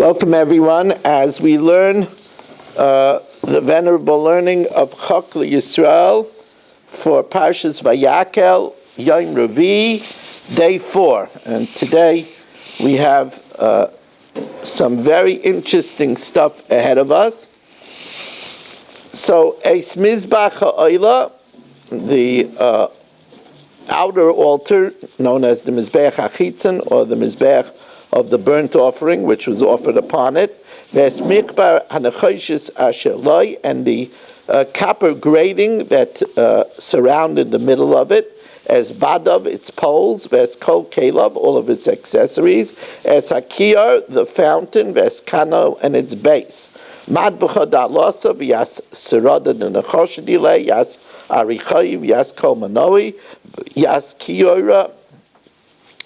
Welcome everyone as we learn the venerable learning of Chok Yisrael for Parshas Vayakheil, Yom Revi, day 4. And today we have some very interesting stuff ahead of us. So, Eis Mizbach Ha'oila, the outer altar, known as the Mizbeach HaChitzon, or the Mizbeach of the burnt offering, which was offered upon it, and the copper grating that surrounded the middle of it, as badav, its poles, ves kol kelav, all of its accessories, as hakiyar, the fountain, ves kano, and its base. Madbucha da'lasa, v'yas sirada d'nechoshadile, yas arichayiv, yas kol manoi, yas kiyora,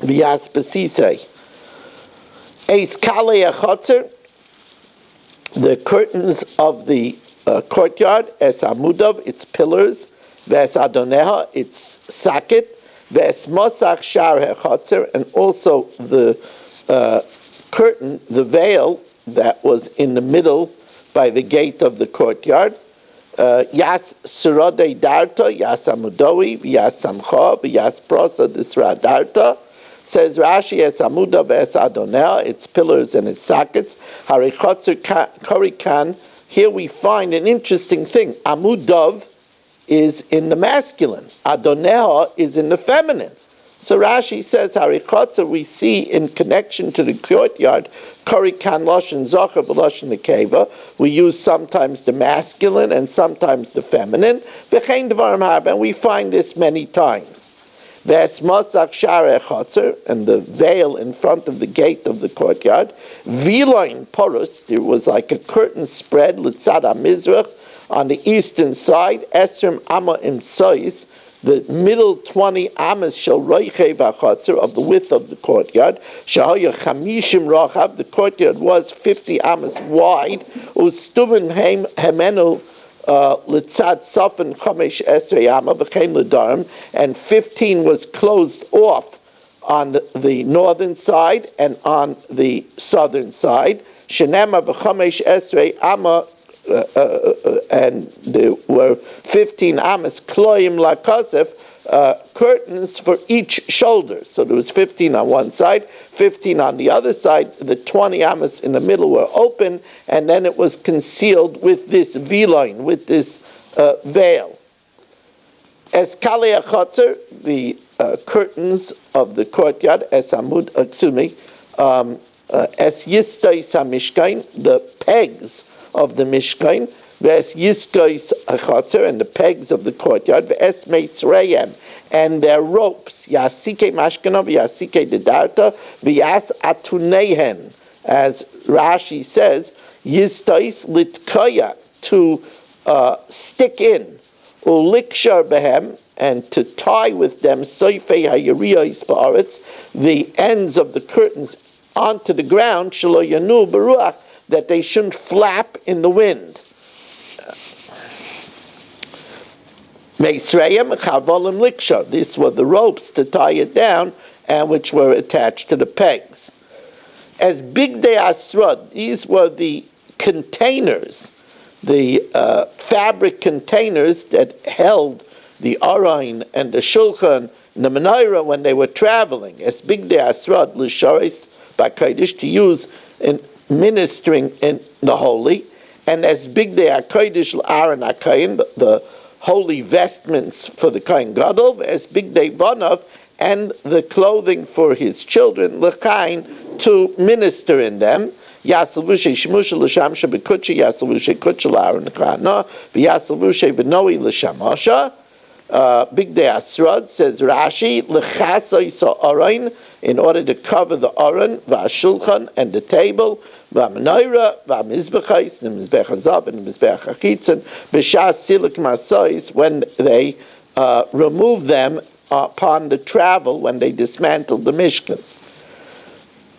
v'yas besisei. Eis kalei achotzer, the curtains of the courtyard, es amudav, its pillars, ves adoneha, its socket, ves mosach shar hechotzer, and also the curtain, the veil that was in the middle by the gate of the courtyard. Yas sirodei darta, yas amudoi, yas samcha, yas prosa disra darta. Says Rashi, es amudav es adoneh, its pillars and its sockets. Harichotzer korikan. Here we find an interesting thing. Amudav is in the masculine. Adoneh is in the feminine. So Rashi says harichotzer we see in connection to the courtyard. Korikan loshen zocher v'loshen nekeva. We use sometimes the masculine and sometimes the feminine. V'chein dvarim harba, and we find this many times. Ves mosach shar echotzer, and the veil in front of the gate of the courtyard. Viloin porus, there was like a curtain spread, litzad hamizrach, on the eastern side. Esrim amma im sois, the middle 20 amas shel roichev achotzer, of the width of the courtyard. Shahaya chamishim rachav, the courtyard was 50 amas wide. Ustubin hemenu litzad sofan chomesh esrei ama v'chein l'darim, and 15 was closed off on the northern side and on the southern side. Shenema v'chomesh esrei ama, and there were 15 amas kloim lakosef, curtains for each shoulder. So there was 15 on one side, 15 on the other side. The 20 amas in the middle were open, and then it was concealed with this V-line, with this veil. Es kalei achotzer, the curtains of the courtyard, es amud, es yistais hamishkain, the pegs of the mishkain, ves yiskais achotzer, and the pegs of the courtyard, ves meisreim, and their ropes, yasike mashkanov, yasike dedarta, vyas atunehen, as Rashi says, yistais litkaya, to stick in, ulikshar behem, and to tie with them, soifei hayiriyos ba'aretz, the ends of the curtains onto the ground, shelo yanu beruach, that they shouldn't flap in the wind. Meisreim chavolim liksha. These were the ropes to tie it down, and which were attached to the pegs. As bigdei asrod, these were the containers, the fabric containers that held the arayin and the shulchan and the menorah when they were traveling. As bigdei asrod l'sharis b'kodesh, to use in ministering in the holy, and as bigdei hakodesh l'Aaron hakayin, the holy vestments for the Kohen Gadol, as bigdei vanav, and the clothing for his children l'chayin, to minister in them. Yasalvushe shmusha l'shamsha b'kutcha, yasalvushe kutcha l'Aaron l'chana, v'yasalvushe v'noi l'shamasha. Bigdei asrod, says Rashi, l'chasoi sa'arayin, in order to cover the aron, v'ashulchan, and the table, v'amenorah, v'amizbechais, the mizbech hazav, and the mizbech hachitzon, b'shas silik masais, when they removed them upon the travel, when they dismantled the Mishkan.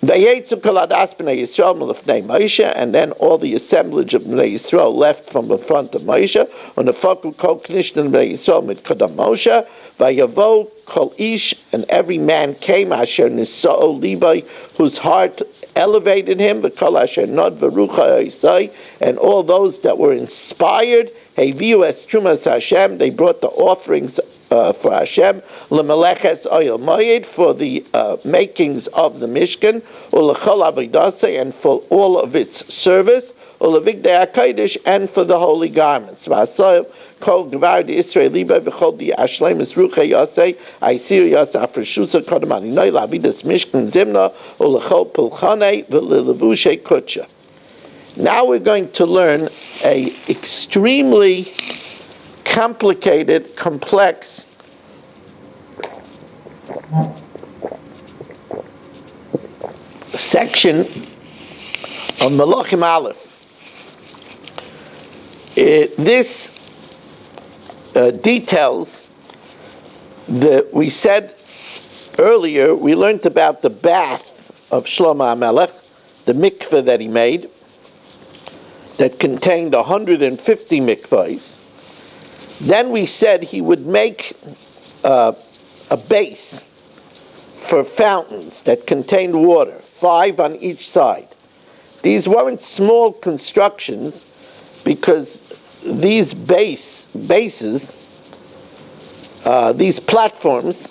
Vayetzu kol hadas b'nei Yisrael milifnei Moshe, and then all the assemblage of b'nei Yisrael left from the front of Moshe. Unefaku kol knishnan b'nei Yisrael mit kodam Moshe. Vayavo kol ish, and every man came asher nisa'o libay, whose heart elevated him, v'kol asher nod v'rucha Yisai, and all those that were inspired, heviu es trumas Hashem, they brought the offerings for Hashem, l'meleches oyel moyed, for the makings of the Mishkan, u'lechol avodasei, and for all of its service, u'levigdei HaKodesh, and for the holy garments. V'asoy kol gvar di Yisrael liba v'chol di ashlemus rucha yasei, aisir yasei afreshusa kodem aninoi lavidas Mishkan zimna, u'lechol pulchanei v'lelevushe kutsha. Now we're going to learn a extremely complicated, complex section of Malachim Aleph. This details we said earlier, we learned about the bath of Shlomo HaMelech, the mikveh that he made, that contained 150 mikvahs. Then we said he would make a base for fountains that contained water, 5 on each side. These weren't small constructions because these bases, these platforms,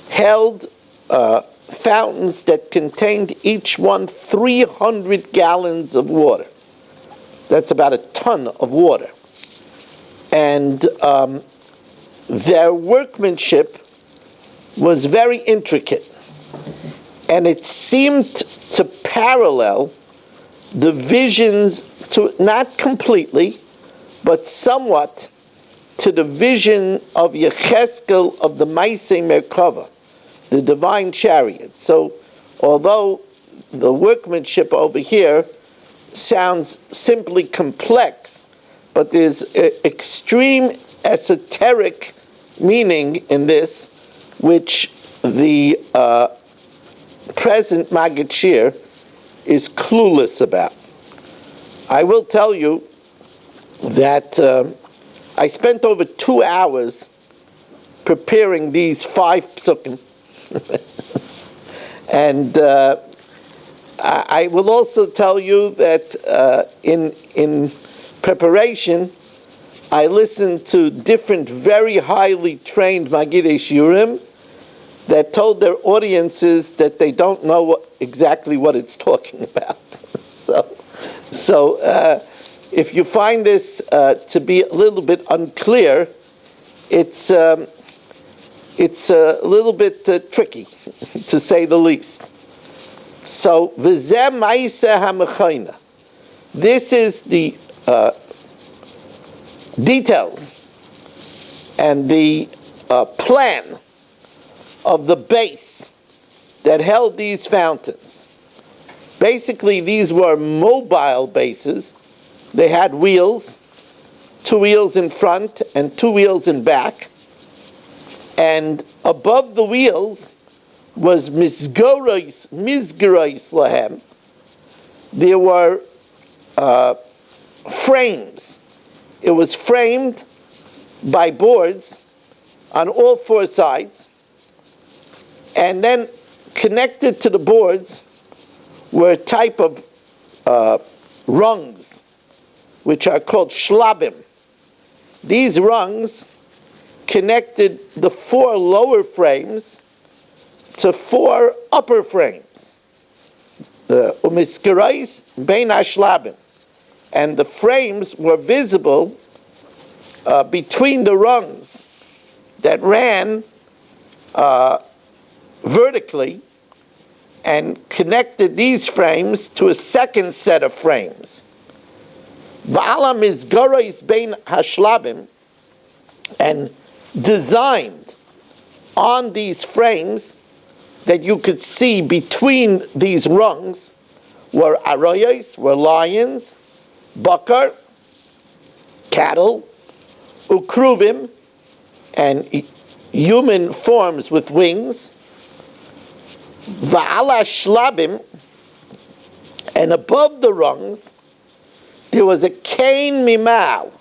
held fountains that contained each one 300 gallons of water. That's about a ton of water. And their workmanship was very intricate. And it seemed to parallel the visions, to not completely, but somewhat, to the vision of Vayakheil of the Maaseh Merkava, the divine chariot. So, although the workmanship over here sounds simply complex, but there's extreme esoteric meaning in this, which the present Maggid Shir is clueless about. I will tell you that I spent over 2 hours preparing these 5 psukim. And I will also tell you that in preparation, I listened to different very highly trained Magidei Shiurim that told their audiences that they don't know exactly what it's talking about. So if you find this to be a little bit unclear, it's a little bit tricky, to say the least. So, v'zeh ma'aseh ha'mechayna. This is the details and the plan of the base that held these fountains. Basically, these were mobile bases. They had wheels, 2 wheels in front and 2 wheels in back. And above the wheels was mizgerais lahem. There were frames. It was framed by boards on all 4 sides, and then connected to the boards were a type of rungs, which are called shlabim. These rungs connected the 4 lower frames to 4 upper frames. The umiskerais bein hashlabim. And the frames were visible between the rungs that ran vertically and connected these frames to a second set of frames. Va'ala mizgarais bein hashlabim, and designed on these frames that you could see between these rungs were arayos, were lions, bakar, cattle, ukruvim, and human forms with wings, va'ala shlabim, and above the rungs there was a kain mimau.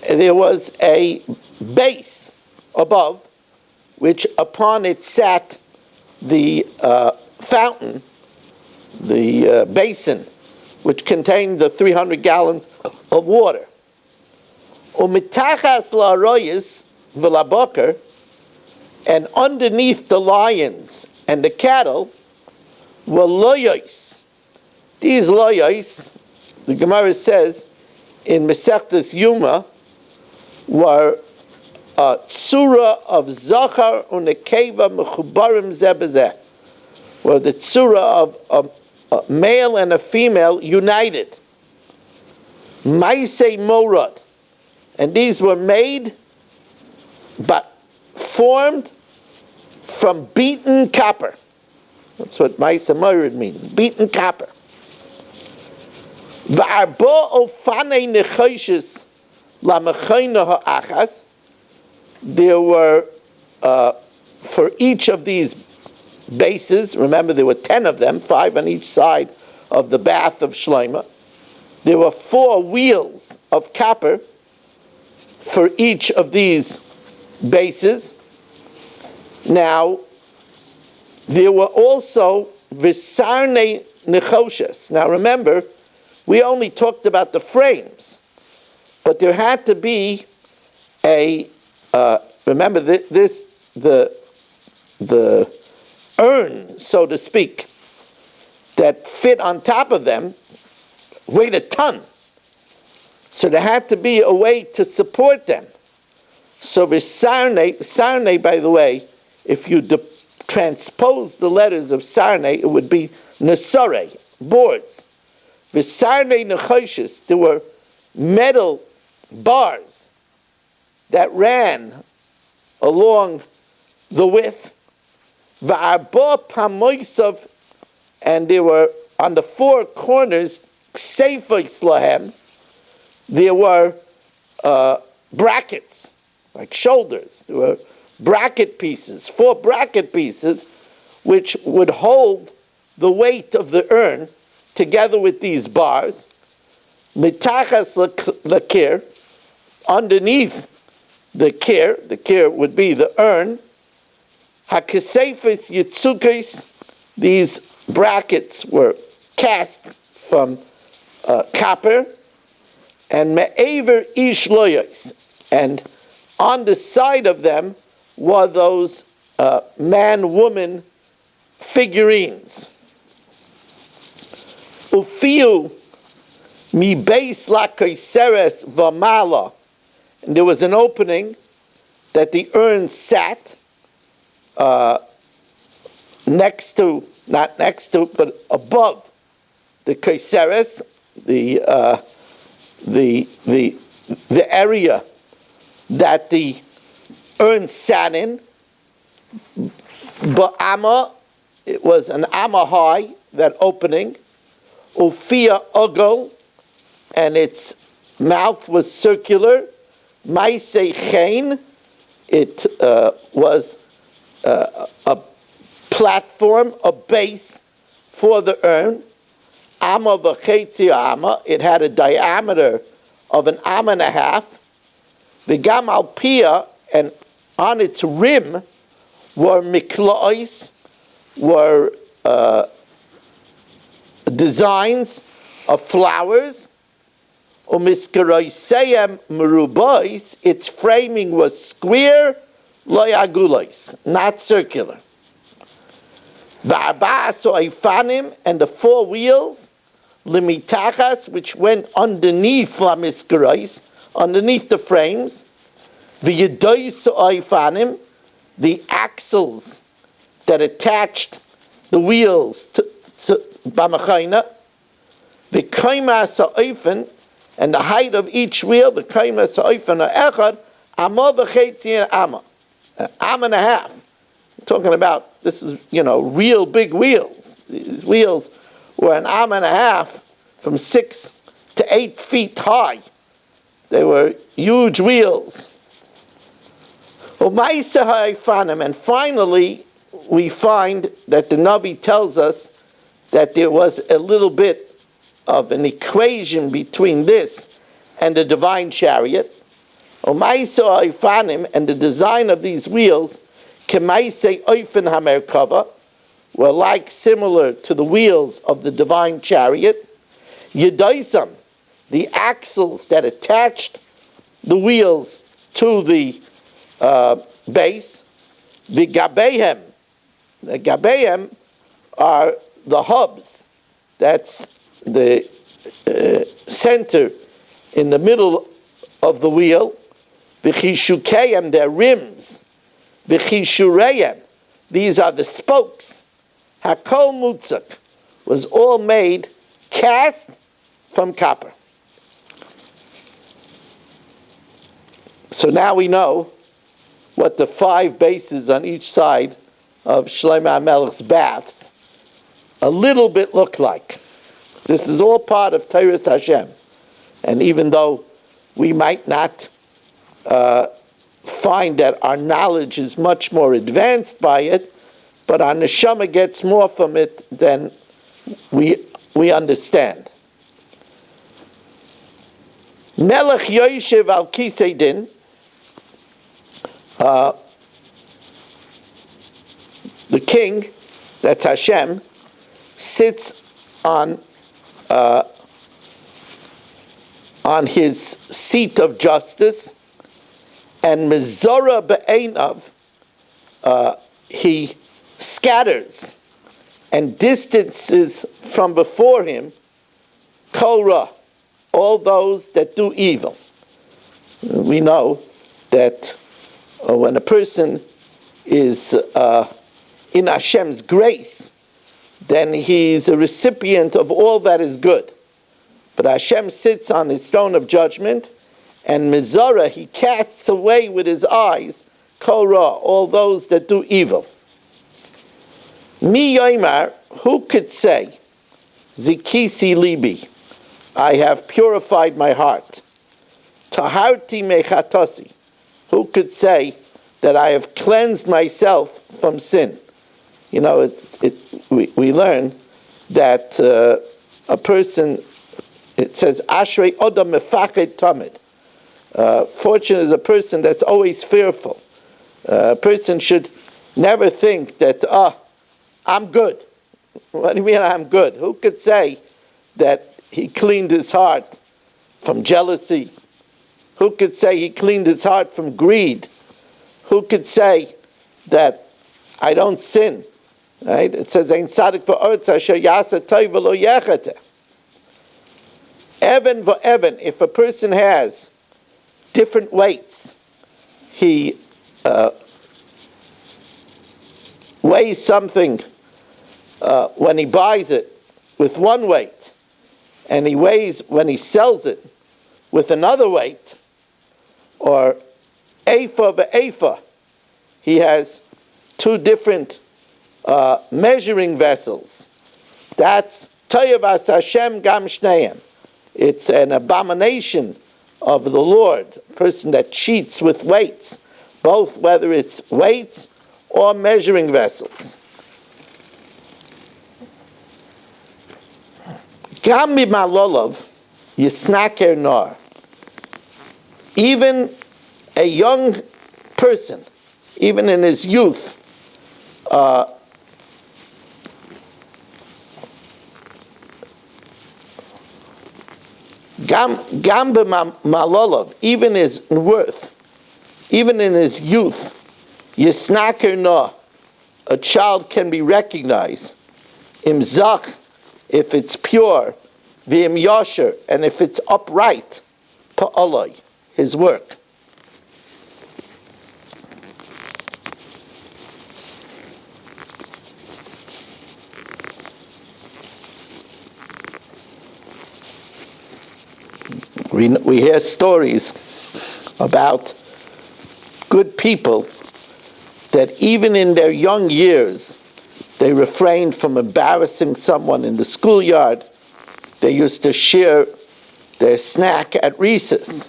There was a base above, which upon it sat the fountain, basin, which contained the 300 gallons of water. Umitachas la'aroyis v'laboker, and underneath the lions and the cattle were loyos. These loyos, the Gemara says in Masechtas Yuma, were a tzura of zachar unekeva mechubarim zeh b'zeh, were the tzura of a male and a female united. Maisei morad, and these were made, but formed from beaten copper. That's what Maisei morad means, beaten copper. V'arbo ofanei nechoshes lamechayna ha'achas. There were, for each of these bases, remember there were 10 of them, 5 on each side of the bath of Shlomo. There were 4 wheels of copper for each of these bases. Now, there were also visarne nechoshes. Now remember, we only talked about the frames, but there had to be a, remember the urn, so to speak, that fit on top of them weighed a ton. So there had to be a way to support them. So Sarne, by the way, if you transpose the letters of Sarne, it would be Nesore, boards. Visarne nechoshes, there were metal bars that ran along the width. Va'arba pamoisav, and there were on the 4 corners, seifos lahem, there were brackets, like shoulders. There were bracket pieces, 4 bracket pieces, which would hold the weight of the urn together with these bars. Mitachas lakir, underneath the kir would be the urn. Hakesefis yitzukis, these brackets were cast from copper. And me'aver ish loyos, and on the side of them were those man-woman figurines. Ufiu mi beis la kaiseres v'mala, and there was an opening that the urn sat next to, not next to, but above the kaiseres, the area that the urn sat in. Ba'ama, it was an amma high, that opening. Ufia ogol, and its mouth was circular. Maisei chen, it was a platform, a base for the urn. Amma v'chetzi amma, it had a diameter of an amma and a half. The gam al pia, and on its rim were miklaos, were designs of flowers. Umiskaroiseyem merubais, its framing was square, loyagulois, not circular. Va'arba'as oifanim, and the 4 wheels, limitachas, which went underneath lamiskarois, underneath the frames. V'yedois oifanim, the axles that attached the wheels to b'machayna. The kaimas ha'ofen, and the height of each wheel, the kaimas ha'ofen ha'echad, amma v'chetzi amma, amma and a half. I'm talking about, this is, real big wheels. These wheels were an amma and a half, from 6 to 8 feet high. They were huge wheels. And finally, we find that the Navi tells us that there was a little bit of an equation between this and the divine chariot. And the design of these wheels, were like similar to the wheels of the divine chariot. Yedaisam, the axles that attached the wheels to the base. V'gabehem, the gabehem are the hubs. That's the center in the middle of the wheel. V'chishukeyem, their rims. V'chishureim, these are the spokes. Hakol mutzak, was all made cast from copper. So now we know what the 5 bases on each side of Shlomo HaMelech's baths a little bit look like. This is all part of Torah Hashem. And even though we might not find that our knowledge is much more advanced by it, but our neshama gets more from it than we understand. Melech Yoshev al Kisei Din, the king, that's Hashem, sits on his seat of justice, and mezora be'einav, he scatters and distances from before him korah, all those that do evil. We know that when a person is in Hashem's grace, then he's a recipient of all that is good. But Hashem sits on his throne of judgment, and mizara, he casts away with his eyes korah, all those that do evil. Mi yoimar, who could say, zikisi libi, I have purified my heart. Taharti mechatosi, who could say that I have cleansed myself from sin? You know, we learn that a person, it says, Ashrei Odam Mefached Tamid. Fortunate is a person that's always fearful. A person should never think that, I'm good. What do you mean I'm good? Who could say that he cleaned his heart from jealousy? Who could say he cleaned his heart from greed? Who could say that I don't sin? Right? It says, Ein Tzadik Ba'ortz Asher Yasa Tov V'lo Yechate. Even v'even, if a person has different weights, he weighs something when he buys it with one weight, and he weighs when he sells it with another weight, or ephah v'ephah, he has 2 different measuring vessels. That's Toyavas Hashem Gam Shneim. It's an abomination of the Lord, a person that cheats with weights, both whether it's weights or measuring vessels. Gam mimalolav yisnaker nar. Even a young person, even in his youth, Gam b'malolav, even his worth, even in his youth, yisnaker na, a child can be recognized. Im zach, if it's pure, v'im yasher, and if it's upright, pa'aloi, his work. We hear stories about good people that even in their young years, they refrained from embarrassing someone in the schoolyard. They used to share their snack at recess.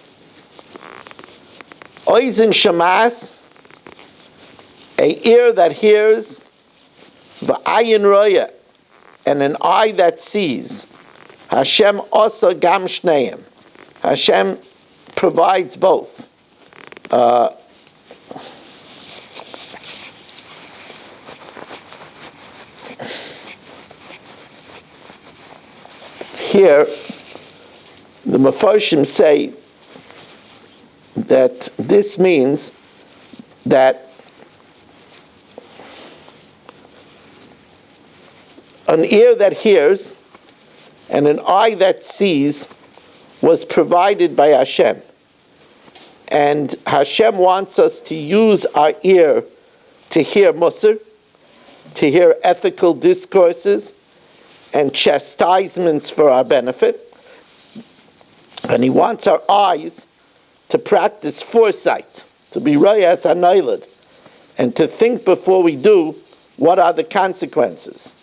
Oizen shamas, a ear that hears, v'ayin roya, and an eye that sees. Hashem osa gam shneim. Hashem provides both. here, the Mefarshim say that this means that an ear that hears and an eye that sees was provided by Hashem. And Hashem wants us to use our ear to hear Musar, to hear ethical discourses and chastisements for our benefit. And He wants our eyes to practice foresight, to be rayas hanailad, and to think before we do, what are the consequences?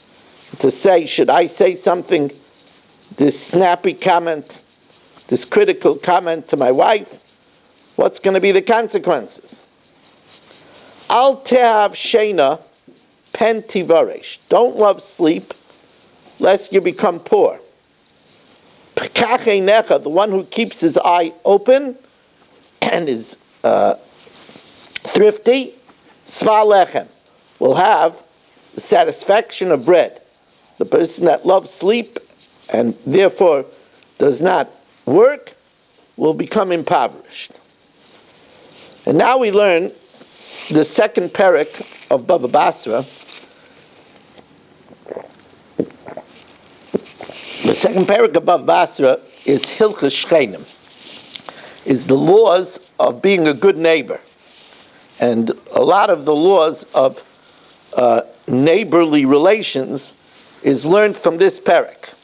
To say, should I say something, this snappy comment, this critical comment to my wife? What's going to be the consequences? Al tehav sheina pen tivaresh. Don't love sleep, lest you become poor. Pekach einecha, the one who keeps his eye open and is thrifty, sva lechem, will have the satisfaction of bread. The person that loves sleep and therefore does not work will become impoverished. And now we learn the second parak of Bava Basra. The second parak of Bava Basra is Hilchos Shchenim, is the laws of being a good neighbor. And a lot of the laws of neighborly relations is learned from this parak.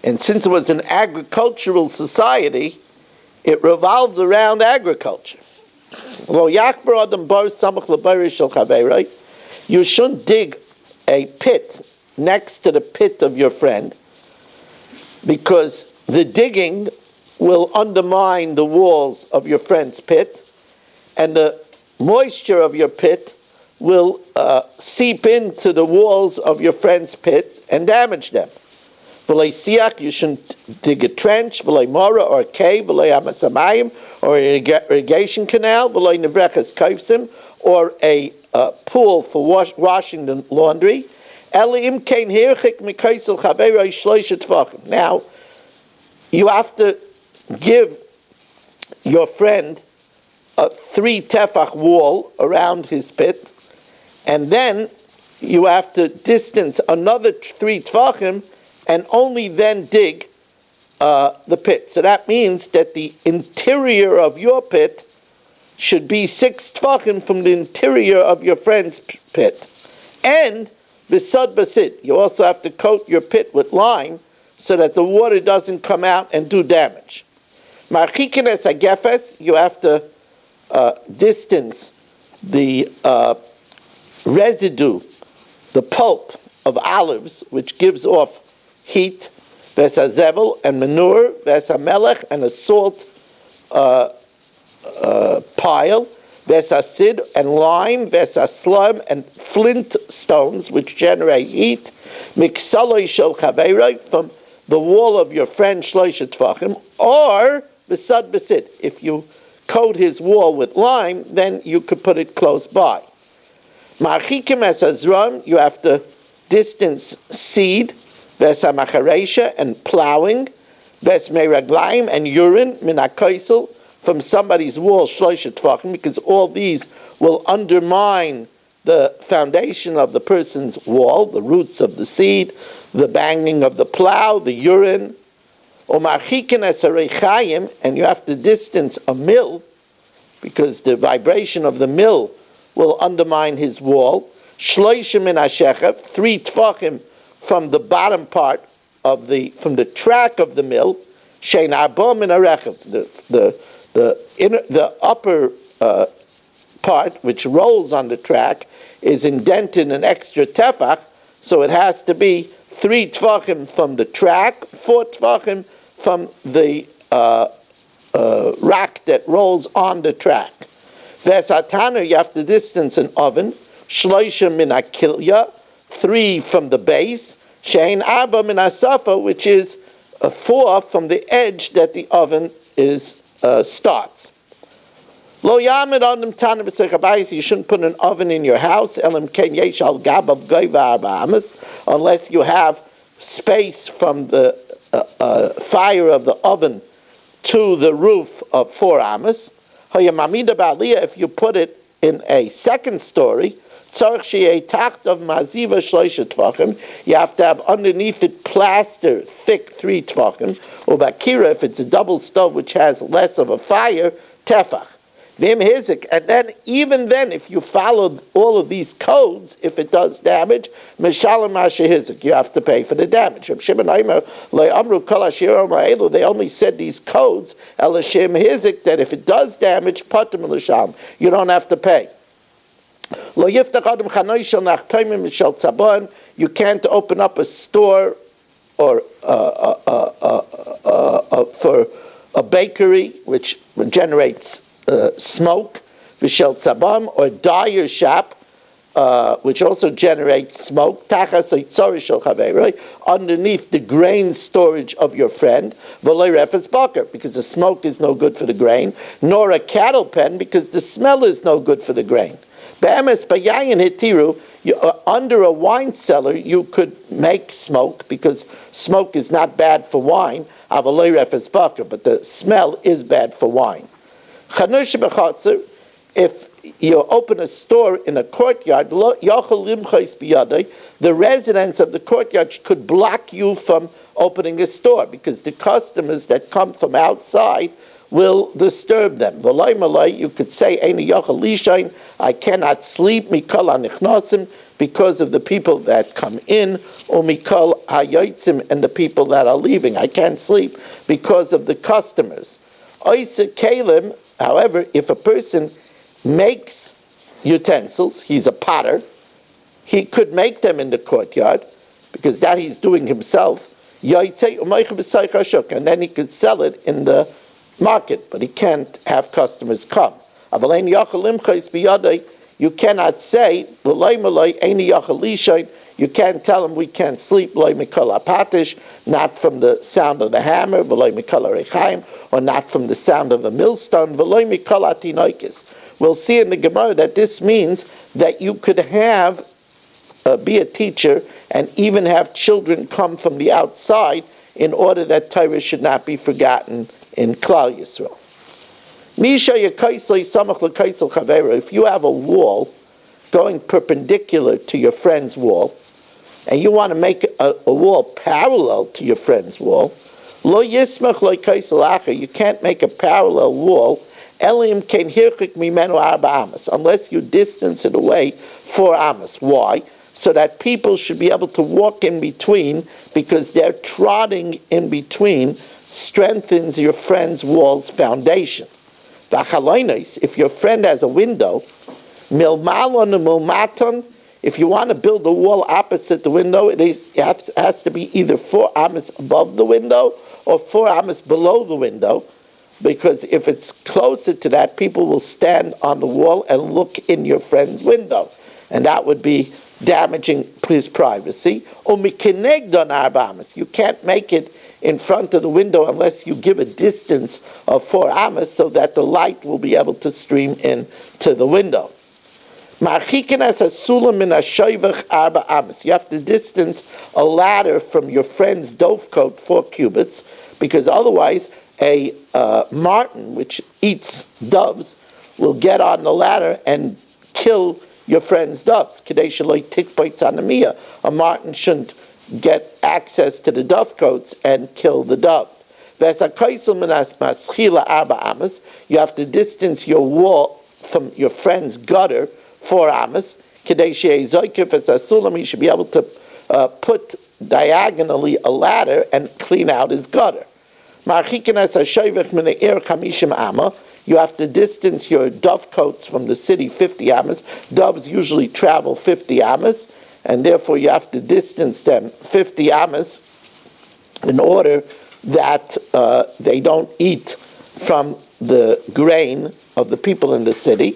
And since it was an agricultural society, it revolved around agriculture. You shouldn't dig a pit next to the pit of your friend, because the digging will undermine the walls of your friend's pit, and the moisture of your pit will seep into the walls of your friend's pit and damage them. You shouldn't dig a trench, or a cave, or an irrigation canal, or a pool for washing the laundry. Now, you have to give your friend a 3 tefach wall around his pit, and then you have to distance another 3 tefachim and only then dig the pit. So that means that the interior of your pit should be 6 tefachim from the interior of your friend's pit. And v'sad basid, you also have to coat your pit with lime so that the water doesn't come out and do damage. Marchikin es hagefes, you have to distance the residue, the pulp of olives, which gives off heat, v'sazevel, and manure, v'samelech, and a salt pile, v'sasid, and lime, v'saslum, and flint stones, which generate heat, miksaloi shel chaveiroi, from the wall of your friend shloisha tefachim, or v'sad b'sid. If you coat his wall with lime, then you could put it close by. Ma'achikim es hazram, you have to distance seed, ves hamacharesha, and plowing, ves meiraglaim, and urine, min ha'koisel, from somebody's wall, shloisha tefachim, because all these will undermine the foundation of the person's wall, the roots of the seed, the banging of the plow, the urine. Or marchikin es hareichayim, and you have to distance a mill, because the vibration of the mill will undermine his wall. Shloishim min hashechev, 3 tefachim from the bottom part of from the track of the mill. Shein arba min harechev, the upper part, which rolls on the track, is indented an extra tefach, so it has to be 3 tefachim from the track, 4 tefachim from the rack that rolls on the track. Vesatana, you have to distance an oven. Shloisha min hakilya, 3 from the base. Shein arba min hasafa, which is 4 from the edge that the oven starts. Lo yamid on them tana b'sechabayis, you shouldn't put an oven in your house. Elam ken yesh al gab of goyva arba amas, unless you have space from the fire of the oven to the roof of 4 amas. If you put it in a second story, you have to have underneath it plaster, thick 3 tvachim. Or bakira, if it's a double stove which has less of a fire, tefach. And then, even then, if you follow all of these codes, if it does damage, mishalem hizik, you have to pay for the damage. They only said these codes, elashim hizik, that if it does damage, patim l'shalom, you don't have to pay. You can't open up a store or for a bakery which generates smoke, v'shel tzabam, or dyer shop, which also generates smoke, underneath the grain storage of your friend, because the smoke is no good for the grain, nor a cattle pen, because the smell is no good for the grain. Under a wine cellar, you could make smoke, because smoke is not bad for wine, but the smell is bad for wine. If you open a store in a courtyard, the residents of the courtyard could block you from opening a store, because the customers that come from outside will disturb them. You could say, I cannot sleep because of the people that come in, or mikol hayotzim, and the people that are leaving. I can't sleep because of the customers. However, if a person makes utensils, he's a potter, he could make them in the courtyard, because that he's doing himself, and then he could sell it in the market, but he can't have customers come. You cannot say, you can't tell him we can't sleep, not from the sound of the hammer, or not from the sound of the millstone. We'll see in the Gemara that this means that you could have, be a teacher, and even have children come from the outside in order that Torah should not be forgotten in Klal Yisrael. If you have a wall going perpendicular to your friend's wall, and you want to make a wall parallel to your friend's wall, you can't make a parallel wall unless you distance it away 4 amas. Why? So that people should be able to walk in between, because their trotting in between strengthens your friend's wall's foundation. If your friend has a window, if you want to build a wall opposite the window, it has to be either 4 amas above the window or 4 amas below the window, because if it's closer to that, people will stand on the wall and look in your friend's window, and that would be damaging his privacy. You can't make it in front of the window unless you give a distance of 4 amas so that the light will be able to stream in to the window. You have to distance a ladder from your friend's dovecote 4 cubits, because otherwise a marten, which eats doves, will get on the ladder and kill your friend's doves. A marten shouldn't get access to the dovecotes and kill the doves. You have to distance your wall from your friend's gutter 4 amas. He should be able to put diagonally a ladder and clean out his gutter. You have to distance your dovecotes from the city 50 amas. Doves usually travel 50 amas, and therefore you have to distance them 50 amas in order that they don't eat from the grain of the people in the city.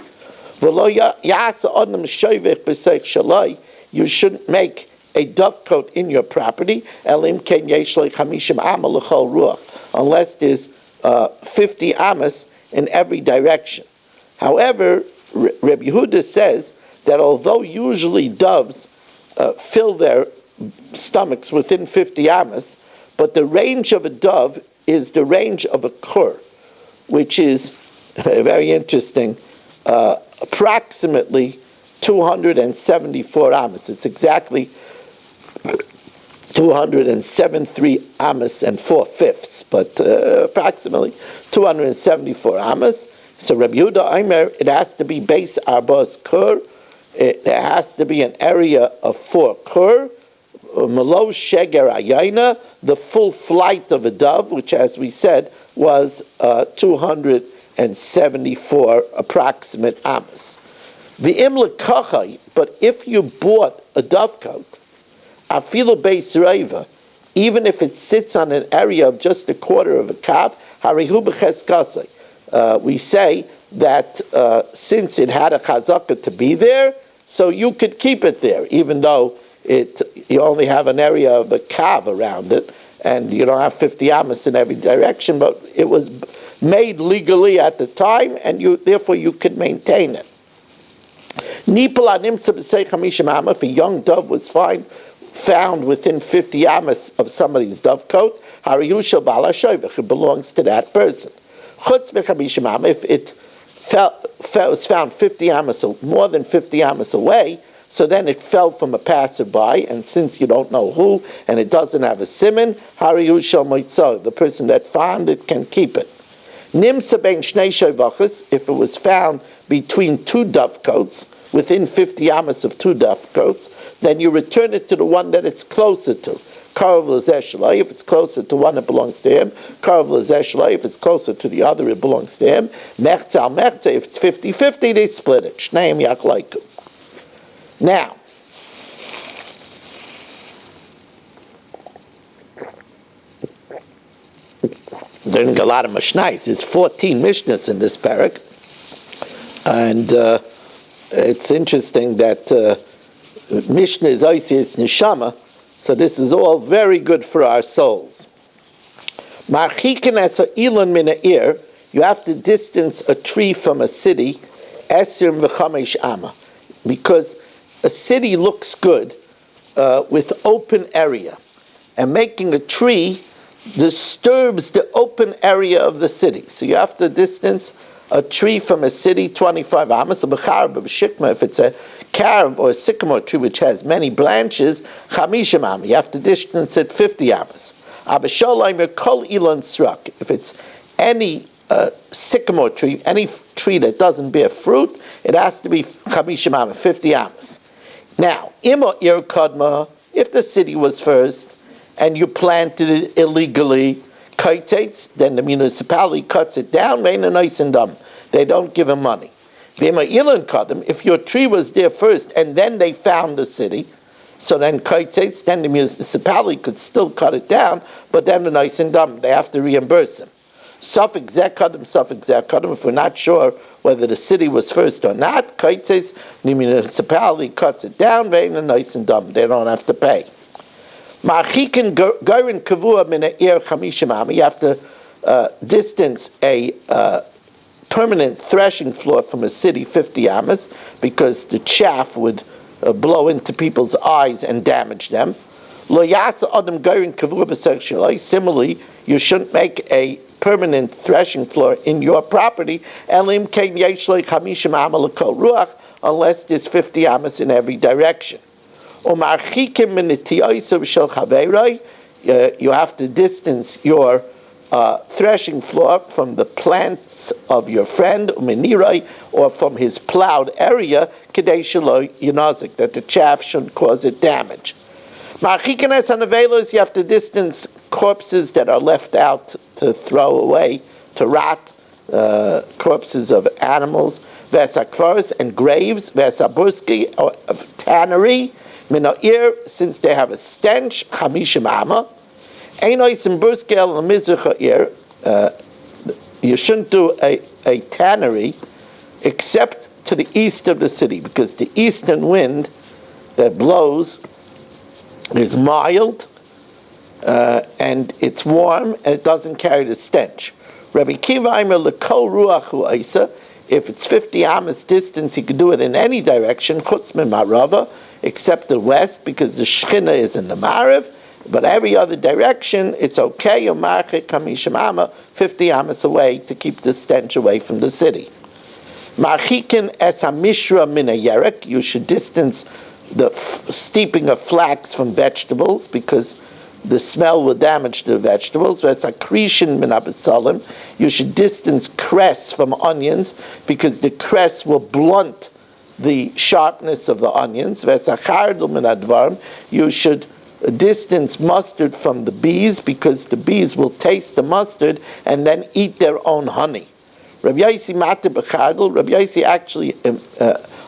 You shouldn't make a dovecote in your property unless there's 50 amas in every direction. However, Rabbi Yehuda says that although usually doves fill their stomachs within 50 amas, but the range of a dove is the range of a kur, which is very interesting, approximately 274 amos. It's exactly 273 amos and 4/5, but approximately 274 amos. So Rabbi Yehuda Omer, it has to be base arbas kur. It has to be an area of 4 kur. Malo sheger ayayna, the full flight of a dove, which, as we said, was 274 approximate amos. The imla kachai, but if you bought a dovecote, afilu beis reiva, even if it sits on an area of just a quarter of a kav, harihu b'cheskasei. We say that since it had a chazaka to be there, so you could keep it there, even though you only have an area of a kav around it, and you don't have 50 amos in every direction, but it was made legally at the time, and therefore you could maintain it. If a young dove was found within 50 amos of somebody's dovecote, it belongs to that person. If it was found 50 amos, more than 50 amos away, so then it fell from a passerby, and since you don't know who, and it doesn't have a siman, the person that found it can keep it. If it was found between 2 dovecotes, within 50 amos of 2 dovecotes, then you return it to the one that it's closer to. If it's closer to one, it belongs to him. If it's closer to the other, it belongs to him. If it's 50-50, they split it. Now, learning a lot of Mishnais. There's 14 Mishnahs in this parak. And it's interesting that Mishnah is Oisius Neshama, so this is all very good for our souls. Marchikin as a ilan min ha'ir, you have to distance a tree from a city, esir v'chamesh ama, because a city looks good with open area, and making a tree disturbs the open area of the city. So you have to distance a tree from a city 25 amos. If it's a carob or a sycamore tree which has many branches, 50 amos. You have to distance it 50 amos. If it's any sycamore tree, any tree that doesn't bear fruit, it has to be 50 amos. Now, if the city was first and you planted it illegally, then the municipality cuts it down, they don't give him money. If your tree was there first and then they found the city, so then the municipality could still cut it down, but then they have to reimburse him. If we're not sure whether the city was first or not, the municipality cuts it down, they don't have to pay. You have to distance a permanent threshing floor from a city 50 amos, because the chaff would blow into people's eyes and damage them. Similarly, you shouldn't make a permanent threshing floor in your property unless there's 50 amos in every direction. You have to distance your threshing floor from the plants of your friend, or from his plowed area, that the chaff shouldn't cause it damage. You have to distance corpses that are left out to throw away, to rot, corpses of animals, and graves, or of tannery, since they have a stench, 50 amma. You shouldn't do a tannery except to the east of the city, because the eastern wind that blows is mild, and it's warm, and it doesn't carry the stench. Rabbi Kiva Aimer lekol ruach hu isa. If it's 50 amos distance, he could do it in any direction, chutz min marava, except the west, because the Shechina is in the Marav, But every other direction, it's okay. 50 amas away to keep the stench away from the city. Marchikin es hamishra min hayerek. You should distance the steeping of flax from vegetables because the smell will damage the vegetables. Vesakrishin min abitzalim. You should distance cress from onions because the cress will blunt the sharpness of the onions. Vesachardul min advarim. You should distance mustard from the bees because the bees will taste the mustard and then eat their own honey. Rabbi Yossi actually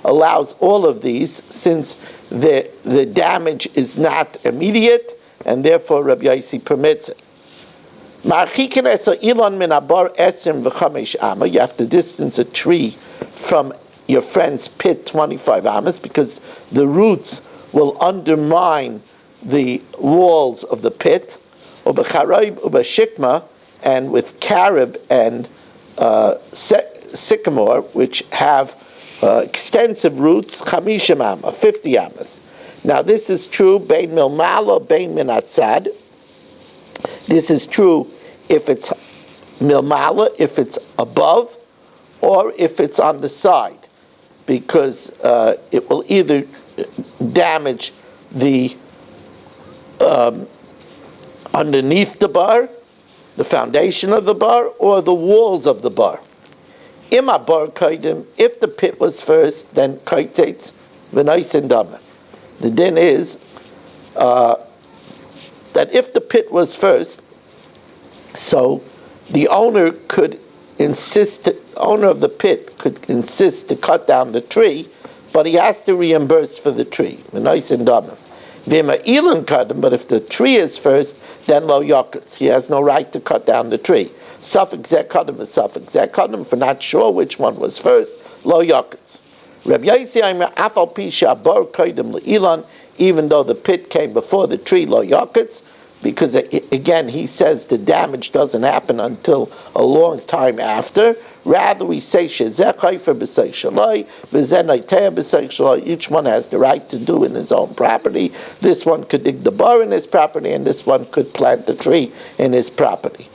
allows all of these since the damage is not immediate, and therefore Rabbi Yossi permits it. You have to distance a tree from your friend's pit 25 amas because the roots will undermine the walls of the pit. And with carob and sycamore, which have extensive roots, 50 amas. Now this is true, bein milmala, bein min atzad. This is true if it's milmala, if it's above, or if it's on the side, because it will either damage the underneath the bar, the foundation of the bar, or the walls of the bar. Ima bar kaidim, if the pit was first, then kaitates v'nais and dama. The din is that if the pit was first, so the owner of the pit could insist to cut down the tree, but he has to reimburse for the tree, v'nais and dama. V'ima ilan kadam, but if the tree is first, then lo yakutz. He has no right to cut down the tree. Suffix zekadam is suffix zekadam. For not sure which one was first, lo yakutz. Reb Yossi Aimer afal pisha bar kaidem leilan. Even though the pit came before the tree, lo yakutz, because again he says the damage doesn't happen until a long time after. Rather, we say shezechayfer b'sei shalai, v'zenayteya b'sei shalai. Each one has the right to do in his own property. This one could dig the bar in his property, and this one could plant the tree in his property.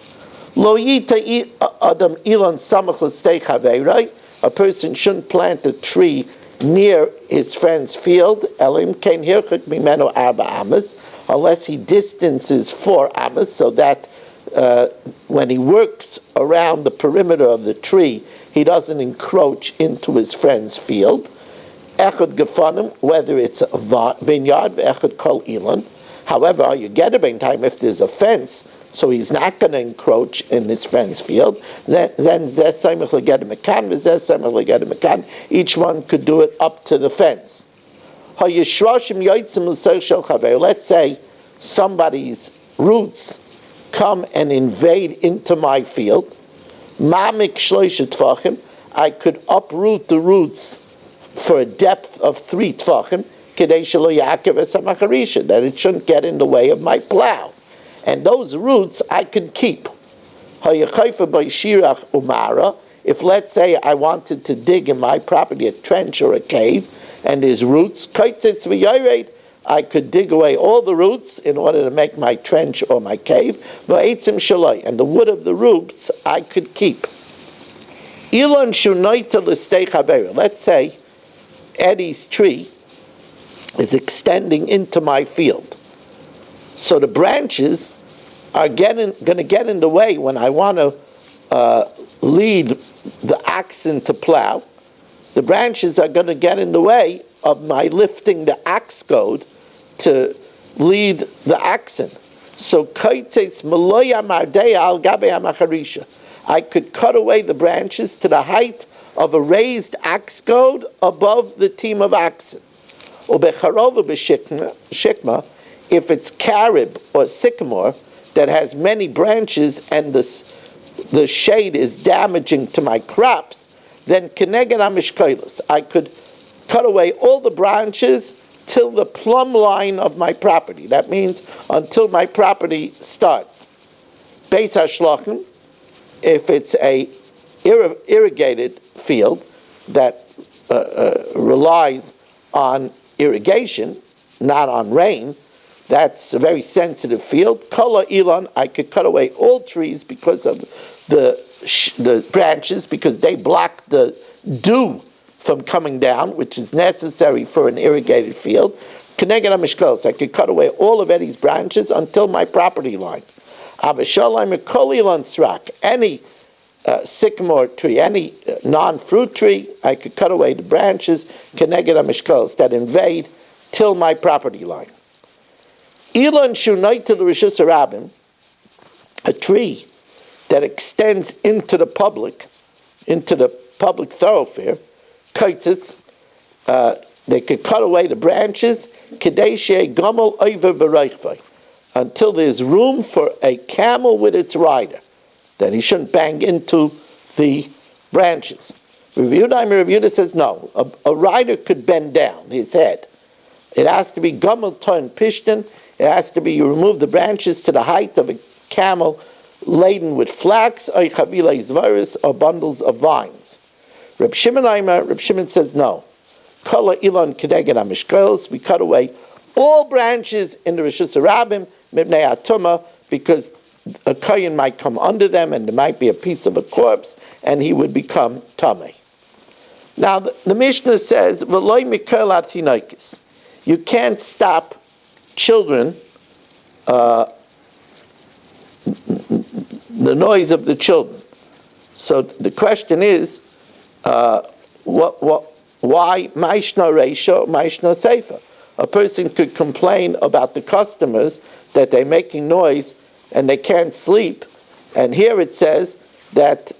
Lo yita adam ilan samach l'stei chaveirai. A person shouldn't plant a tree near his friend's field, elim kein hirchak mimeno arba amas, unless he distances 4 amas, so that when he works around the perimeter of the tree, he doesn't encroach into his friend's field. Echad gefanim, whether it's a vineyard, echad kol ilan. However, you get it in time if there's a fence, so he's not going to encroach in his friend's field. Then each one could do it up to the fence. Let's say somebody's roots come and invade into my field. I could uproot the roots for a depth of 3 tvachim, that it shouldn't get in the way of my plow. And those roots I could keep. If, let's say, I wanted to dig in my property a trench or a cave, and there's roots, I could dig away all the roots in order to make my trench or my cave, and the wood of the roots I could keep. Let's say Eddie's tree is extending into my field. So the branches are going to get in the way when I want to lead the oxen to plow. The branches are going to get in the way of my lifting the axe goad to lead the oxen. So I could cut away the branches to the height of a raised axe goad above the team of oxen. If it's carob or sycamore that has many branches and the shade is damaging to my crops, then I could cut away all the branches till the plumb line of my property. That means until my property starts. Beis hashlachim, if it's a irrigated field that relies on irrigation, not on rain, That's a very sensitive field. Kala ilan, I could cut away all trees because of the branches, because they block the dew from coming down, which is necessary for an irrigated field. Keneged HaMishkalos, I could cut away all of Eddie's branches until my property line. Abishalai Mekol ilan srak, any sycamore tree, any non-fruit tree, I could cut away the branches, Keneged HaMishkalos, that invade till my property line. Ilan shunay to the Rishus Harabim, a tree that extends into the public thoroughfare, kaitzitz, they could cut away the branches, kedei shei gamel over v'reichvay, until there's room for a camel with its rider, that he shouldn't bang into the branches. Rav Yehuda says no, a rider could bend down his head. It has to be gamel ton pishtin. It has to be, you remove the branches to the height of a camel laden with flax, or bundles of vines. Reb Shimon says no. Kala ilan keneged hamishkalos, we cut away all branches in the Rishus Harabim, mibnei atuma, because a kohen might come under them and there might be a piece of a corpse and he would become tamei. Now the Mishnah says, v'loi mikel atinoikis, you can't stop children, the noise of the children. So the question is, why maishna reisha, maishna seifa? A person could complain about the customers that they're making noise and they can't sleep, and here it says that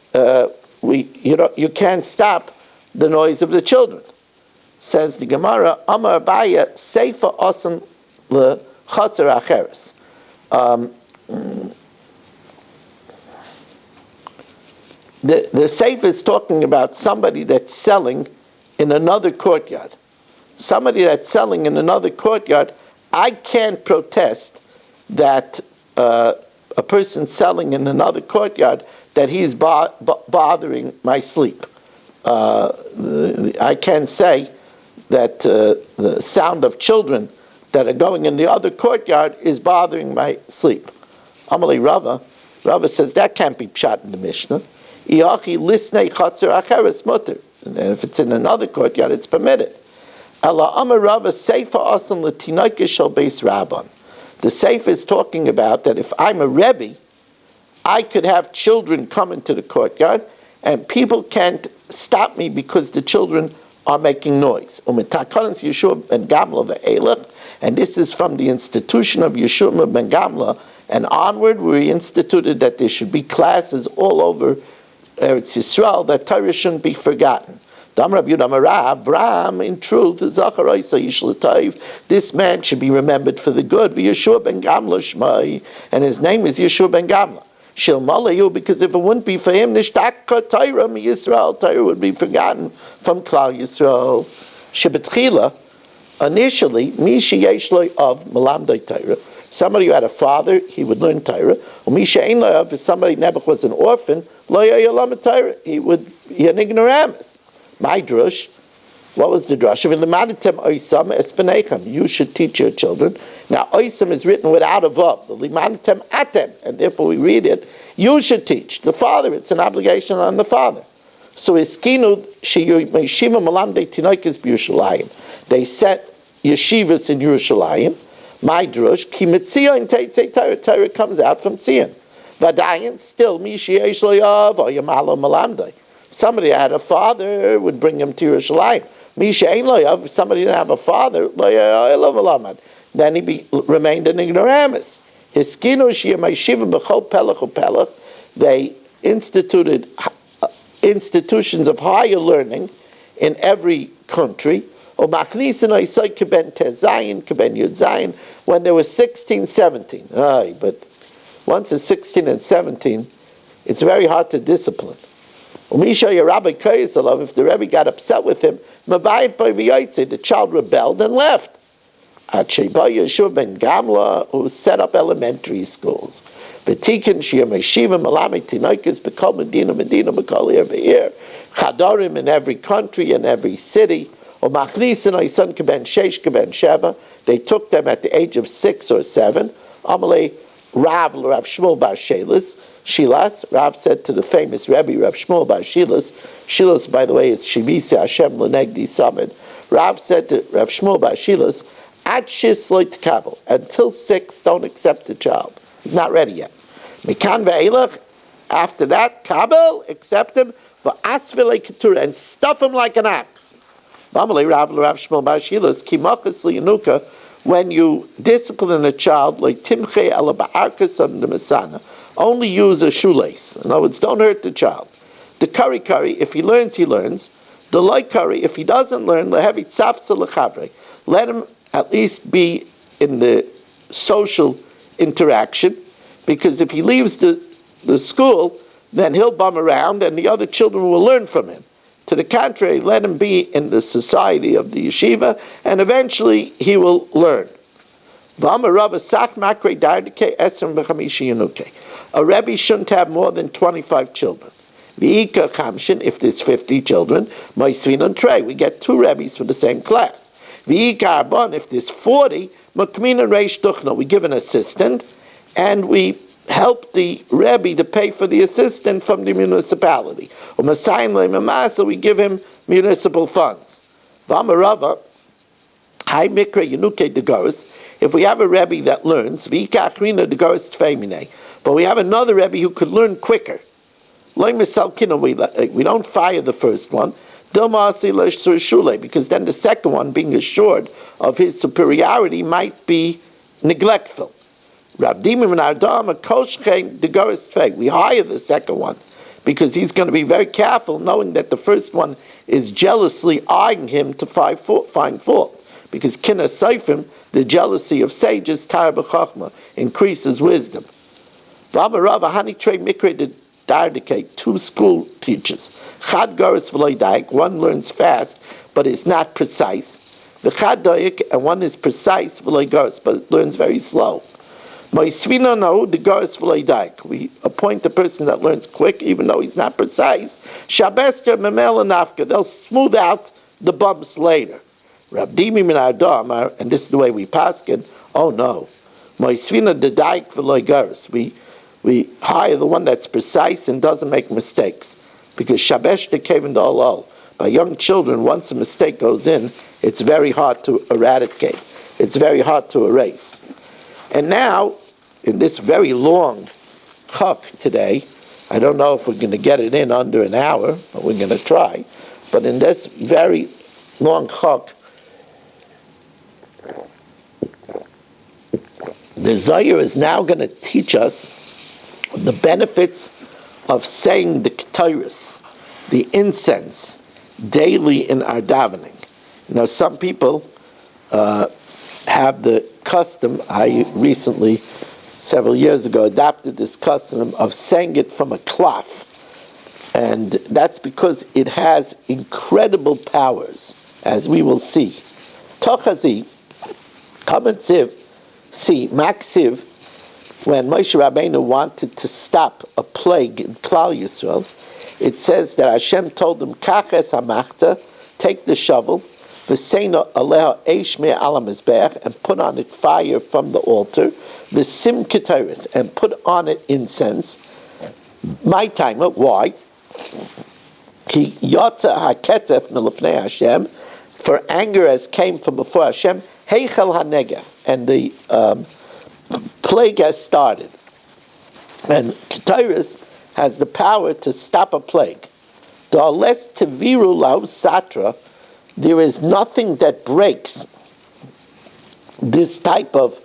you can't stop the noise of the children. Says the Gemara, Amar Baya seifa asan lechatzar acheres. The Sefer is talking about somebody that's selling in another courtyard. Somebody that's selling in another courtyard, I can't protest that a person selling in another courtyard, that he's bothering my sleep. I can't say that the sound of children that are going in the other courtyard is bothering my sleep. Amalei Rava says that can't be pshat in the Mishnah. And if it's in another courtyard, it's permitted. The Sefer is talking about that if I'm a Rebbe, I could have children come into the courtyard, and people can't stop me because the children are making noise. And this is from the institution of Yeshua ben Gamla and onward, where he instituted that there should be classes all over Eretz Yisrael, that Torah shouldn't be forgotten. In truth, this man should be remembered for the good. Yeshua ben Gamla Shmai, and his name is Yeshua ben Gamla. Because if it wouldn't be for him, Torah would be forgotten from Klal Yisrael. Shebetchila, initially, of Malamdei Torah, somebody who had a father, he would learn Torah. If somebody Nebuch was an orphan, he would be an ignoramus. My drush, what was the drush? You should teach your children. Now, oisam is written without a vav, the limanitem atem, and therefore we read it, you should teach. The father, it's an obligation on the father. So, iskinu yeshiva malamdei tinoikis b'Yerushalayim. They set yeshivas in Yerushalayim. My drush, ki mitzion teitzei Torah. Torah comes out from Tzion. Vadayin, still, mi sheyesh lo yav, or yamalo malamdei. Somebody had a father would bring him to Yerushalayim. Mi she'ein lo yav, somebody didn't have a father, lo yav malamad. Then he remained an ignoramus. Hiskinu she'yemashivim b'chol pelach u'pelach. They instituted institutions of higher learning in every country. When there was 16, 17. But once it's 16 and 17, it's very hard to discipline. If the Rebbe got upset with him, the child rebelled and left. Yeshua ben Gamla, who set up elementary schools. Chadarim in every country and every city. Or Machnisin Aysan Keben Sheish Keben Sheva. They took them at the age of 6 or 7. Amalei Rav Shmuel Bar Shilas. Rav said to the famous Rebbe Rav Shmuel Bar Shilas. Shilas, by the way, is Shivisi Hashem Lenegdi Samid. Rav said to Rav Shmuel Bar Shilas, Ad Shis Lo T'Kabel. Until 6, don't accept the child. He's not ready yet. Mikan ve'elach. After that, Kabel, accept him. V'asvele Keturah, and stuff him like an axe. When you discipline a child, like timche ala ba'arkas on the masana, only use a shoelace. In other words, don't hurt the child. The curry, if he learns, he learns. The light curry, if he doesn't learn, let him at least be in the social interaction, because if he leaves the school, then he'll bum around and the other children will learn from him. To the contrary, let him be in the society of the yeshiva, and eventually he will learn. A Rebbe shouldn't have more than 25 children. If there's 50 children, we get 2 Rebbes for the same class. If there's 40, we give an assistant, and we help the Rebbe to pay for the assistant from the municipality. We give him municipal funds. If we have a Rebbe that learns, but we have another Rebbe who could learn quicker, we don't fire the first one, because then the second one, being assured of his superiority, might be neglectful. We hire the second one because he's going to be very careful, knowing that the first one is jealously eyeing him to find fault. Because kina seifim, the jealousy of sages, tar b'chachma, increases wisdom. 2 school teachers. One learns fast, but is not precise. And one is precise, but learns very slow. We appoint the person that learns quick, even though he's not precise. They'll smooth out the bumps later. And this is the way we paskin. Oh no. We hire the one that's precise and doesn't make mistakes. Because shabesh tekevin da'olol. By young children, once a mistake goes in, it's very hard to eradicate. It's very hard to erase. And now, in this very long chok today, I don't know if we're going to get it in under an hour, but we're going to try. But in this very long chok, the Zohar is now going to teach us the benefits of saying the ketores, the incense, daily in our davening. Now, some people have the custom. I recently, several years ago, adopted this custom of saying it from a cloth. And that's because it has incredible powers, as we will see. Tochazi, come and see, Maksiv, when Moshe Rabbeinu wanted to stop a plague in Klal Yisrael, it says that Hashem told him, Kaches hamachta, take the shovel, v'seina aleha eish me'al hamizbeach, and put on it fire from the altar, v'sim ketores, and put on it incense. My timer, why? Ki yotza haketzef milifnei Hashem, for anger as came from before Hashem, heichel hanegef, and the plague has started. And ketores has the power to stop a plague. Da'ales teviru lau satra, there is nothing that breaks this type of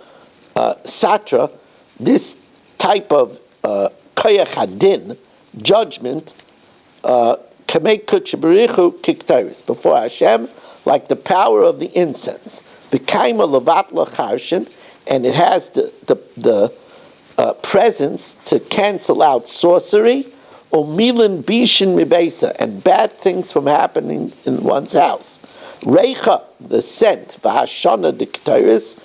satra, this type of koyach hadin, judgment, kamei kutshabarichu kiktaris, before Hashem, like the power of the incense. B'kaima levat lacharshin, and it has the presence to cancel out sorcery, or milin bishin mibesa, and bad things from happening in one's house. Reicha, the scent, v'hashana the ketores,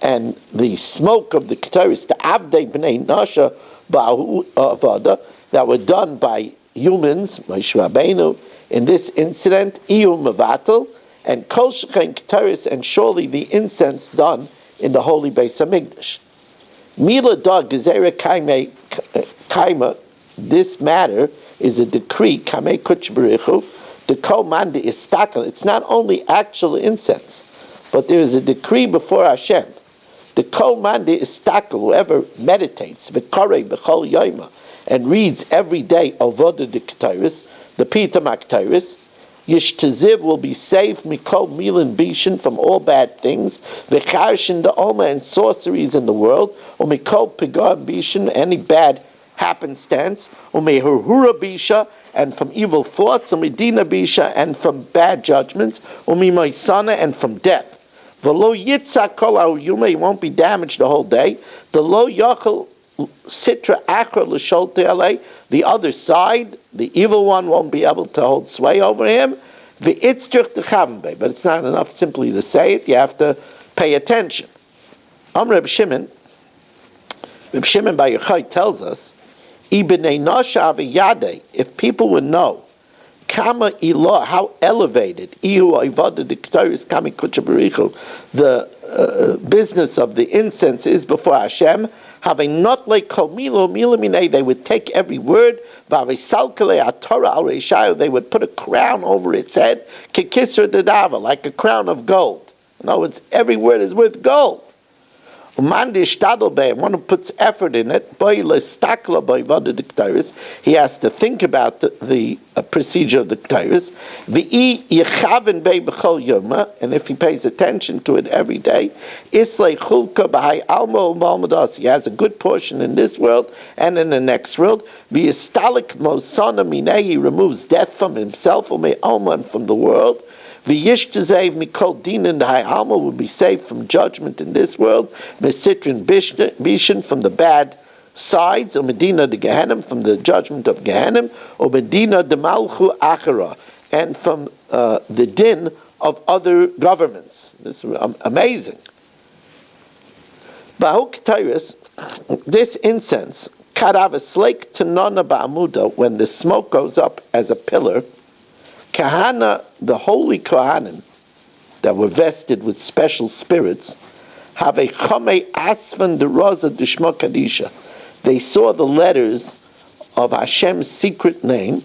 and the smoke of the ketores, the avdei b'nei nasha ba'avada, that were done by humans, Moshe Rabbeinu, in this incident, iyu mevatel, and kol shechein k'tayris, and surely the incense done in the holy Beis Hamikdash. Mila da gezerah kaima, this matter is a decree, kamei kuch berichu, the kol mandi istakel. It's not only actual incense, but there is a decree before Hashem. The kol mandi istakel, whoever meditates, v'korei b'chol yoyma, and reads every day avodah de ketayris, the pita maketayris, Yishtaziv will be saved mikol milan bishin, from all bad things, v'charshin the oma, and sorceries in the world, or mikol pigah bishin, any bad happenstance, or mehurhura bisha, and from evil thoughts, or medina bisha, and from bad judgments, or mimaisana, and from death. V'lo yitzak kol ha'uyuma, he won't be damaged the whole day. The lo yachal sitra akra l'sholte alei, the other side, the evil one, won't be able to hold sway over him. But it's not enough simply to say it, you have to pay attention. Reb Shimon Vayakheil tells us, if people would know Kama ilah, how elevated the business of the incense is before Hashem, having not like kol milo milamine, they would take every word, they would put a crown over its head, kikisra dedava, like a crown of gold. In other words, every word is worth gold. One who puts effort in it, he has to think about the procedure of the Ketairis. And if he pays attention to it every day, he has a good portion in this world and in the next world. He removes death from himself and from the world. V'yishtazev mikol dinin, the high alma will be saved from judgment in this world. Mesitrin bishin, from the bad sides, or medina de Gehenim, from the judgment of Gehenim, or medina de malchu achara, and from the din of other governments. This is amazing. Ba'hu Ketairis, this incense, karav eslek tenona ba'amuda, when the smoke goes up as a pillar, Kahana, the holy Kohanim that were vested with special spirits, have a chame asvan de rosa de shma kadisha. They saw the letters of Hashem's secret name,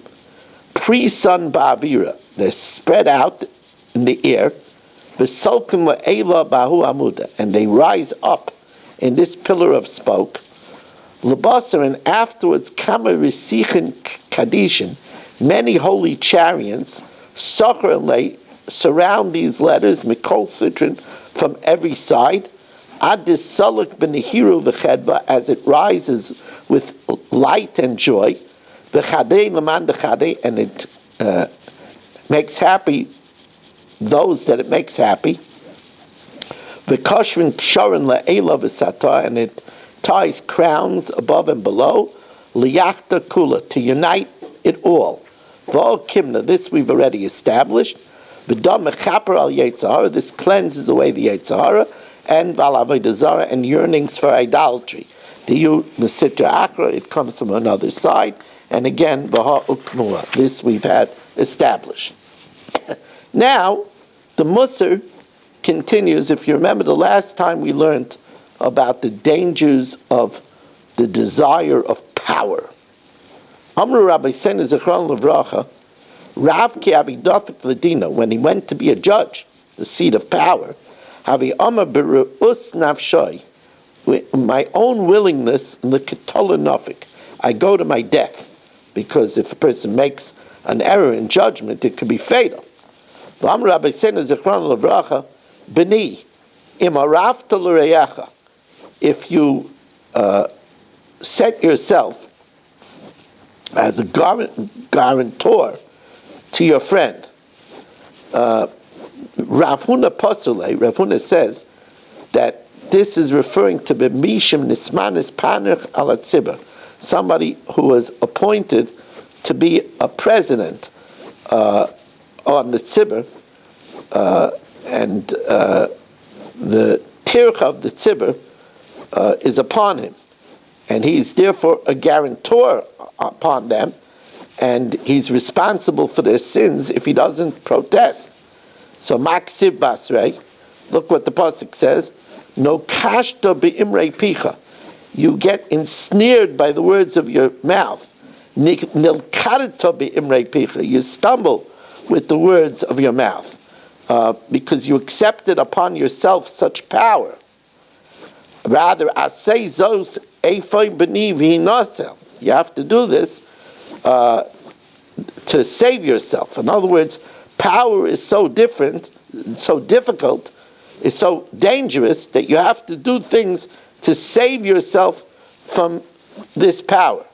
pre-sun ba'avira. They're spread out in the air, v'solkim la'ela ba'hu amuda, and they rise up in this pillar of smoke. L'basar, and afterwards, kama risichin kadishin, many holy chariots, Socher and Lay, surround these letters, Mikol Sitrin, from every side, Ad Salak Benihiru V'chedba, as it rises with light and joy, V'chadei Laman Dechadei, and it makes happy those that it makes happy, V'koshrin Kshorin La'ela V'sata, and it ties crowns above and below, Liyachta Kula, to unite it all. V'ol kimna, this we've already established. V'dam mechaper al Yetzirah, this cleanses away the Yetzirah, and val avodah zarah, and yearnings for idolatry. Diyu mesitra akra, it comes from another side, and again v'ha ukmua, this we've had established. Now, the Musar continues. If you remember the last time we learned about the dangers of the desire of power. Amru Rabbi Sena Zichron Levracha, Rav ki avidafik ledina, when he went to be a judge, the seat of power, havi amar beru'us nafshoy, with my own willingness, l'ketola nafik, I go to my death, because if a person makes an error in judgment, it could be fatal. Amru Rabbi Sena Zichron Levracha, b'ni imarafta l'reyacha, if you set yourself as a guarantor to your friend. Rav Huna Pasule, Rav Huna says that this is referring to B'mishim Nismanis Panich Ala Tzibur, somebody who was appointed to be a president on the Tzibur, and the tircha of the Tzibur is upon him, and he's therefore a guarantor upon them, and he's responsible for their sins if he doesn't protest. So Maksiv Basrei, look what the pasuk says, no kashta be'imrei picha. You get ensnared by the words of your mouth. Nilkarita be'imrei picha. You stumble with the words of your mouth. Because you accepted upon yourself such power. Rather, asay zos eifoi b'ni v'hinasel. You have to do this to save yourself. In other words, power is so different, so difficult, is so dangerous that you have to do things to save yourself from this power.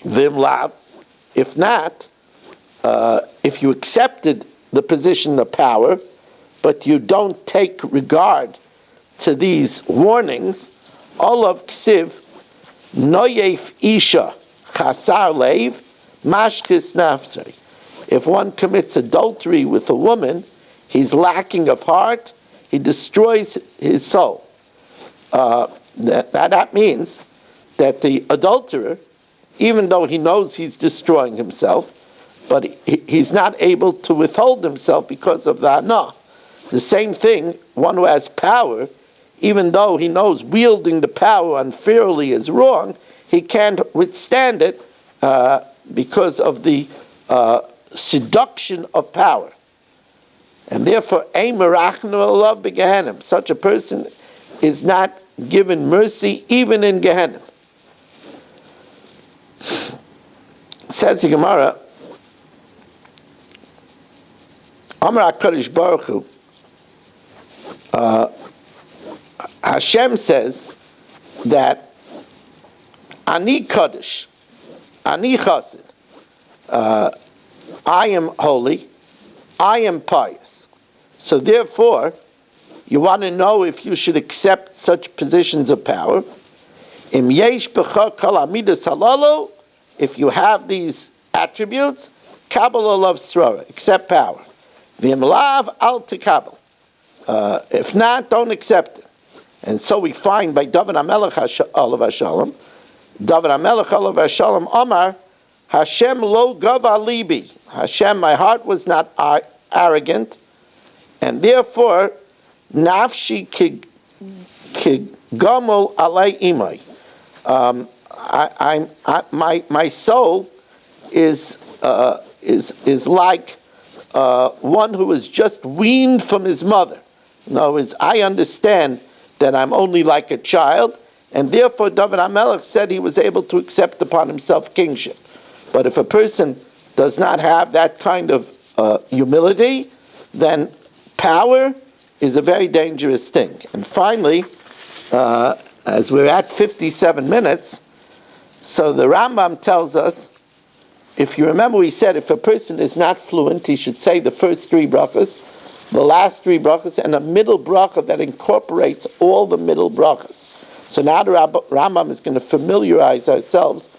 Vimlav, if not, if you accepted the position of power, but you don't take regard to these warnings, olav ksiv, noyef isha chasar leiv, mashkis nafsei. If one commits adultery with a woman, he's lacking of heart, he destroys his soul. That means that the adulterer, even though he knows he's destroying himself, but he's not able to withhold himself because of the hana. The same thing, one who has power, even though he knows wielding the power unfairly is wrong, he can't withstand it because of the seduction of power. And therefore, such a person is not given mercy even in Gehenna. Says the Gemara, Amar HaKadosh Baruch Hu, Hashem says that Ani Kaddish, Ani Chassid, I am holy, I am pious. So therefore, you want to know if you should accept such positions of power. Im yesh b'cha kol amidas halalu, if you have these attributes, kabbalah love srora, accept power. V'im lav al tekabel. If not, don't accept it. And so we find by David HaMelech Olav HaShalom, David HaMelech Olav HaShalom Omar, Hashem lo gava libi. Hashem, my heart was not arrogant, and therefore, nafshi ki gamol alei imai. My soul is like one who is just weaned from his mother. In other words, I understand that I'm only like a child, and therefore David HaMelech said he was able to accept upon himself kingship. But if a person does not have that kind of humility, then power is a very dangerous thing. And finally, as we're at 57 minutes, so the Rambam tells us, if you remember, we said if a person is not fluent, he should say the first three brachas, the last three brachas, and a middle bracha that incorporates all the middle brachas. So now the Rambam is going to familiarize ourselves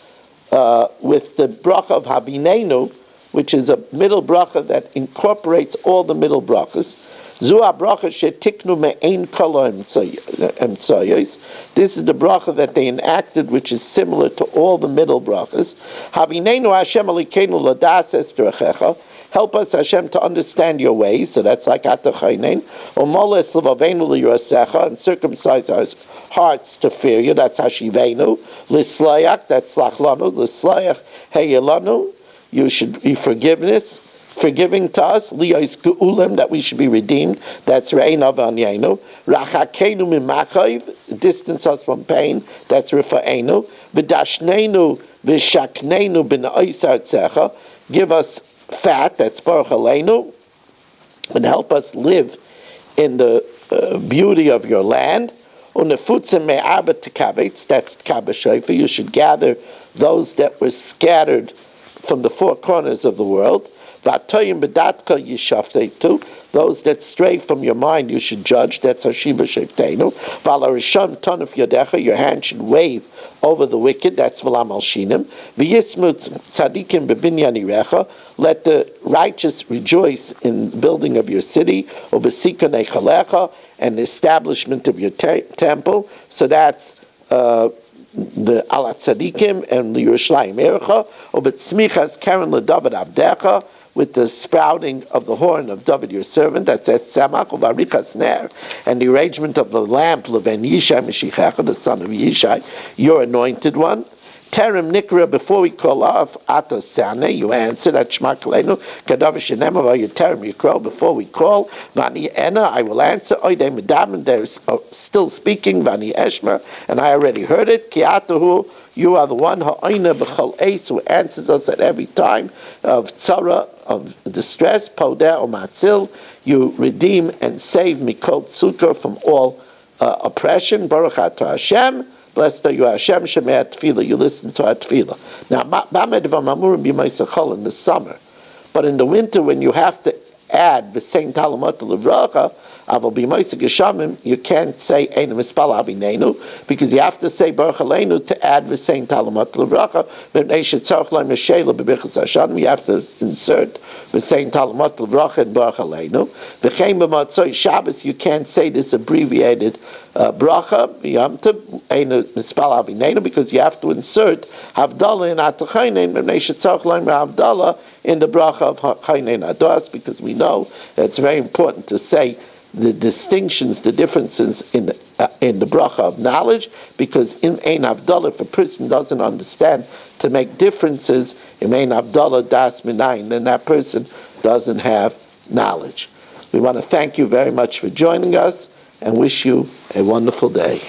with the bracha of Havinenu, which is a middle bracha that incorporates all the middle brachas. Zu bracha shetiknu me'ein kala emtzayos. This is the bracha that they enacted, which is similar to all the middle brachas. Havinenu Hashem alikeinu ladas es derechecha. Help us, Hashem, to understand your ways. So that's like Atachaynein. Omoles levavenu liyosecha, and circumcise our hearts to fear you. That's Hashivenu. Lislayach, that's Lachlanu. Lislayach heyelanu. You should be forgiving to us. Liyos ge'ulim, that we should be redeemed. That's Re'einav Anyenu. Rachakenu mimachayv, distance us from pain. That's Rifa'enu. V'dashnenu v'shaknenu b'na'isar tzecha. Give us fat, that's Baruch Aleinu, and help us live in the beauty of your land. Unefutzim me'arba tekavetz, that's Kabashayfa. You should gather those that were scattered from the four corners of the world. V'atoyim b'datka yishaftetu, those that stray from your mind you should judge. That's Hashiva Sheftenu. V'alarisham tonif yadecha, your hand should wave over the wicked. That's V'lam al shinim. V'yismut tzadikim b'binyan irecha, let the righteous rejoice in the building of your city. U'b'sikon eichalecha, and the establishment of your temple. So that's the Alat Tzadikim and the Yerushalayim Erecha, or B'tzmichas Karen LeDavid Avdecha, with the sprouting of the horn of David your servant, that's Et Samach of Arichas Ner, and the arrangement of the lamp, Leven Yishai Mashiach, the son of Yishai, your anointed one. Terem Nikra, before we call off, Ata Sane, you answered at Shema Kalenu, Kadav Shenem of you Terem Yikro, before we call, Vani Ena, I will answer, Oide Medam, they're still speaking, Vani Eshma, and I already heard it, Ki Atahu, you are the one, Ha'oina B'chol Eis, who answers us at every time of tzara, of distress, Podeh or Matzil, you redeem and save Mikol Tzukah from all oppression, Baruch Atah Hashem, blessed are you, Hashem Shemei Tefillah. You listen to our Tefillah. Now, in the summer, but in the winter, when you have to add the same Talamot Levracha, you can't say Einu Mispal Avinenu, because you have to say Baruch Aleinu to add the same Talamot Levracha. You have to insert the same Talamot Levracha in Baruch Aleinu. V'chein b'matzoi Shabbos, you can't say this abbreviated bracha Einu Mispal Avinenu, because you have to insert Havdalah in Atachainen Havdalah in the bracha of Chainen Adas, because we know that it's very important to say the distinctions, the differences in the bracha of knowledge, because in Ein Havdalah, if a person doesn't understand to make differences, in Ein Havdalah Das Minayin, then that person doesn't have knowledge. We want to thank you very much for joining us and wish you a wonderful day.